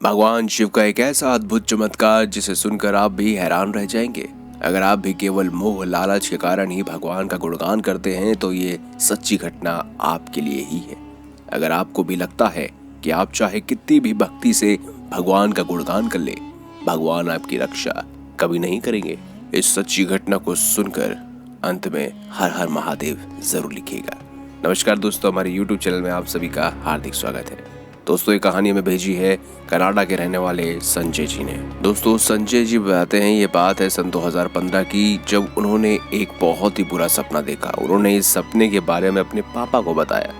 भगवान शिव का एक ऐसा अद्भुत चमत्कार जिसे सुनकर आप भी हैरान रह जाएंगे। अगर आप भी केवल मोह लालच के कारण ही भगवान का गुणगान करते हैं तो ये सच्ची घटना आपके लिए ही है। अगर आपको भी लगता है कि आप चाहे कितनी भी भक्ति से भगवान का गुणगान कर ले, भगवान आपकी रक्षा कभी नहीं करेंगे। इस सच्ची घटना को सुनकर अंत में हर हर महादेव जरूर लिखिएगा। नमस्कार दोस्तों, हमारे YouTube चैनल में आप सभी का हार्दिक स्वागत है। दोस्तों, ये कहानी हमें भेजी है कनाडा के रहने वाले संजय जी ने। दोस्तों, संजय जी बताते हैं ये बात है सन 2015 की, जब उन्होंने एक बहुत ही बुरा सपना देखा। उन्होंने इस सपने के बारे में अपने पापा को बताया।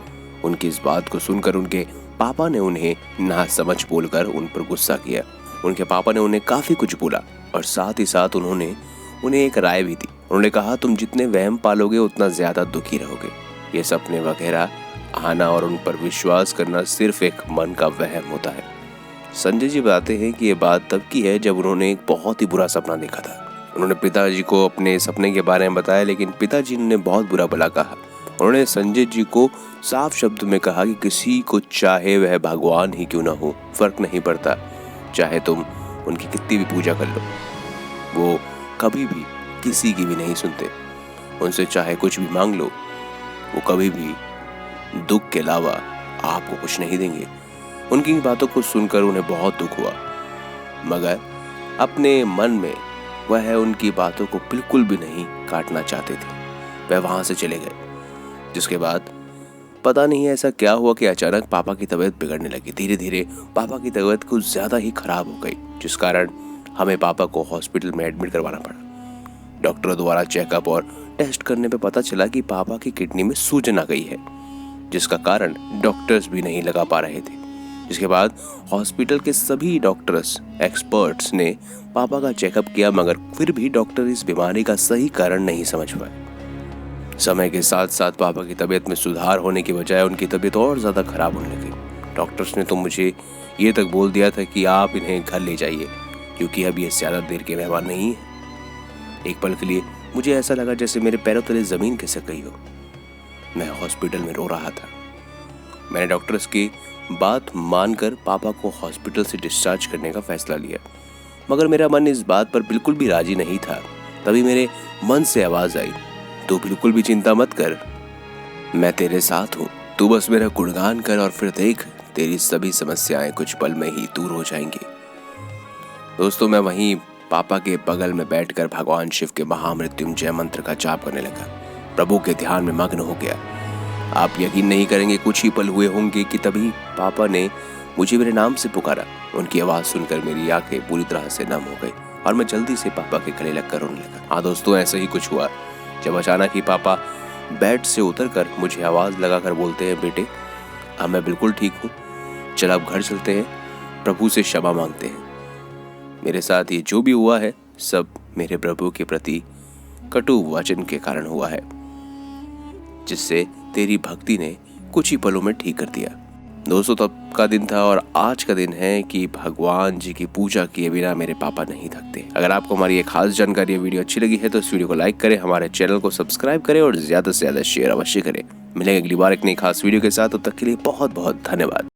उनकी इस बात को सुनकर उनके पापा ने उन्हें नासमझ बोलकर उन पर गुस्सा किया। उनके पापा ने उन्हें काफी कुछ बोला और साथ ही साथ उन्होंने उन्हें एक राय भी दी। उन्होंने कहा, तुम जितने वहम पालोगे उतना ज्यादा दुखी रहोगे। ये सपने वगैरह आना और उन पर विश्वास करना सिर्फ एक मन का वहम होता है। संजय जी बताते हैं कि ये बात तब की है जब उन्होंने एक बहुत ही बुरा सपना देखा था। उन्होंने पिताजी को अपने सपने के बारे में बताया, लेकिन पिताजी ने बहुत बुरा भला कहा। उन्होंने संजय जी को साफ शब्द में कहा कि किसी को चाहे वह भगवान ही क्यों ना हो, फर्क नहीं पड़ता, चाहे तुम उनकी कितनी भी पूजा कर लो, वो कभी भी किसी की भी नहीं सुनते। उनसे चाहे कुछ भी मांग लो, वो कभी भी दुख के अलावा आपको कुछ नहीं देंगे। उनकी बातों को सुनकर उन्हें बहुत दुख हुआ, मगर अपने मन में वह उनकी बातों को बिल्कुल भी नहीं काटना चाहते थे। वह वहां से चले गए। जिसके बाद पता नहीं ऐसा क्या हुआ कि अचानक पापा की तबीयत बिगड़ने लगी। धीरे धीरे पापा की तबीयत कुछ ज्यादा ही खराब हो गई, जिस कारण हमें पापा को हॉस्पिटल में एडमिट करवाना पड़ा। डॉक्टरों द्वारा चेकअप और टेस्ट करने पे पता चला कि पापा की किडनी में सूजन आ गई है, जिसका कारण डॉक्टर्स भी नहीं लगा पा रहे थे। जिसके बाद हॉस्पिटल के सभी डॉक्टर्स एक्सपर्ट्स ने पापा का चेकअप किया, मगर फिर भी डॉक्टर इस बीमारी का सही कारण नहीं समझ पाए। समय के साथ साथ पापा की तबीयत में सुधार होने की बजाय उनकी तबीयत और ज्यादा खराब होने लगी। डॉक्टर्स ने तो मुझे ये तक बोल दिया था कि आप इन्हें घर ले जाइए, क्योंकि अब ये ज्यादा देर के मेहमान नहीं है। एक पल के लिए मुझे ऐसा लगा जैसे मेरे पैरों तले जमीन खिसक गई हो। मैं हॉस्पिटल में रो रहा था। मैंने डॉक्टर्स की बात मानकर पापा को हॉस्पिटल से डिस्चार्ज करने का फैसला लिया, मगर मेरा मन इस बात पर बिल्कुल भी राजी नहीं था। तभी मेरे मन से आवाज आई, तू बिल्कुल भी चिंता मत कर, मैं तेरे साथ हूँ। तू बस मेरा गुणगान कर और फिर देख, तेरी सभी समस्याएं कुछ पल में ही दूर हो जाएंगी। दोस्तों, मैं वहीं पापा के बगल में बैठकर भगवान शिव के महामृत्युंजय मंत्र का जाप करने लगा। प्रभु के ध्यान में मग्न हो गया। आप यकीन नहीं करेंगे, कुछ ही पल हुए होंगे कि तभी पापा ने मुझे मेरे नाम से पुकारा। उनकी आवाज सुनकर मेरी आंखें पूरी तरह से नम हो गई और मैं जल्दी से पापा के गले लगकर रोने लगा। हाँ दोस्तों, ऐसे ही कुछ हुआ जब अचानक ही पापा बेड से उतरकर मुझे आवाज लगाकर बोलते हैं, बेटे अब मैं बिल्कुल ठीक हूँ, चल अब घर चलते हैं, प्रभु से क्षमा मांगते हैं। मेरे साथ ये जो भी हुआ है सब मेरे प्रभु के प्रति कटु वचन के कारण हुआ है, जिससे तेरी भक्ति ने कुछ ही पलों में ठीक कर दिया। दोस्तों, तब का दिन था और आज का दिन है कि भगवान जी की पूजा किए बिना मेरे पापा नहीं थकते। अगर आपको हमारी ये खास जानकारी या वीडियो अच्छी लगी है तो इस वीडियो को लाइक करें, हमारे चैनल को सब्सक्राइब करें और ज्यादा से ज्यादा शेयर अवश्य करें। मिलेंगे अगली बार एक नई खास वीडियो के साथ, तब तक के लिए बहुत बहुत धन्यवाद।